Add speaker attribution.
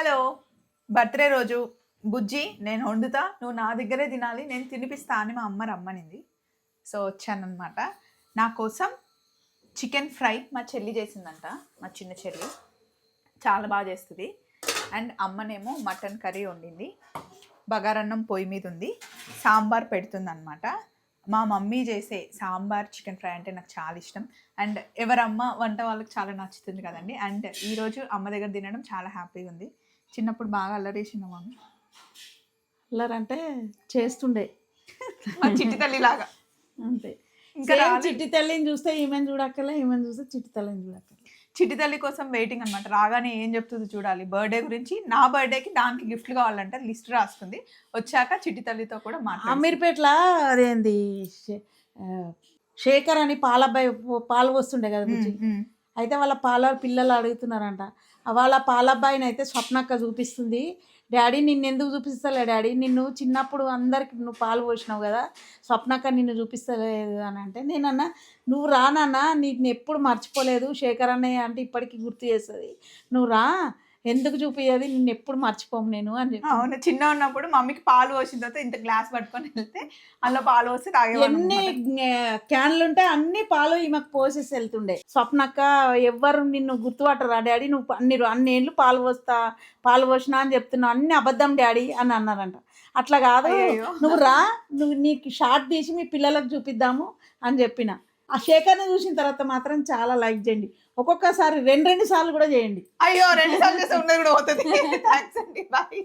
Speaker 1: Hello! Birthday రోజు బుజ్జి నేను వండుతా, నువ్వు నా దగ్గరే తినాలి, నేను తినిపిస్తా అని మా అమ్మ రమ్మనింది. సో, వచ్చాననమాట. నా కోసం చికెన్ ఫ్రై మా చెల్లి చేసిందంట. మా చిన్న చెల్లి. చాలా బాగా చేస్తది. అండ్ అమ్మనేమో మటన్ కర్రీ వండింది. బగారన్నం పొయ్యి మీద ఉంది. సాంబార్ పెడుతుందనమాట. మా మమ్మీ చేసే సాంబార్ చికెన్ ఫ్రై అంటే నాకు చాలా ఇష్టం. అండ్ ఎవరమ్మ వంట వాళ్ళకి చాలా నచ్చుతుంది కదండి. అండ్ ఈరోజు అమ్మ దగ్గర తినడం చాలా హ్యాపీగా ఉంది. చిన్నప్పుడు బాగా అల్లరేసింది మమ్మీ.
Speaker 2: అల్లరంటే చేస్తుండే
Speaker 1: మా చిట్టి తల్లిలాగా.
Speaker 2: అంతే.
Speaker 1: ఇంకా
Speaker 2: చిట్టి తల్లిని చూస్తే ఈమెను చూడక్కలే, ఈమెను చూస్తే చిట్టి తల్లిని చూడక్కలే.
Speaker 1: చిట్టి తల్లి కోసం వెయిటింగ్ అనమాట. రాగానే ఏం చెప్తుంది చూడాలి. బర్త్డే గురించి, నా బర్త్డేకి దానికి గిఫ్ట్లు కావాలంటే లిస్ట్ రాసుకుంది. వచ్చాక చిట్టి తల్లితో కూడా
Speaker 2: అమీర్పేటలో అదేంది శేఖర్ అని పాలు వస్తుండే కదా బుజ్జి. అయితే వాళ్ళ పిల్లలు అడుగుతున్నారంట. వాళ్ళ పాలబ్బాయిని అయితే స్వప్నక్క చూపిస్తుంది. డాడీ నిన్ను ఎందుకు చూపిస్తలే డాడీ, నిన్ను చిన్నప్పుడు అందరికి నువ్వు పాలు పోసినావు కదా, స్వప్నక్క నిన్ను చూపిస్తలేదు అని అంటే, నేనన్నా నువ్వు రానన్నా, నీకు ఎప్పుడు మర్చిపోలేదు, శేఖర్ అన్నయ్య అంటే ఇప్పటికీ గుర్తు చేస్తుంది, నువ్వు రా, ఎందుకు చూపించేది, నిన్ను ఎప్పుడు మర్చిపోము నేను అని చెప్పి.
Speaker 1: అవును, చిన్న ఉన్నప్పుడు మమ్మీకి పాలు పోసిన తర్వాత ఇంత గ్లాస్ పట్టుకొని వెళ్తే అందులో పాలు పోసి తాగే.
Speaker 2: ఎన్ని క్యాన్లు ఉంటే అన్ని పాలు ఈమెకు పోసేసి వెళ్తుండే. స్వప్నక్క ఎవ్వరు నిన్ను గుర్తుపట్టరా డాడీ, నువ్వు అన్ని ఏళ్ళు పాలు పోసినా అని చెప్తున్నావు, అన్ని అబద్ధం డాడీ అని అన్నారంట. అట్లా కాదు, నువ్వు రా, నువ్వు నీకు షార్ట్ తీసి మీ పిల్లలకు చూపిద్దాము అని చెప్పిన. ఆ శేఖర్ని చూసిన తర్వాత మాత్రం చాలా లైక్ చేయండి. ఒక్కొక్కసారి రెండు సార్లు కూడా చేయండి.
Speaker 1: అయ్యో, 2 సార్లు చేస్తే ఉన్నది కూడా పోతుంది. థ్యాంక్స్ అండి, బాయ్.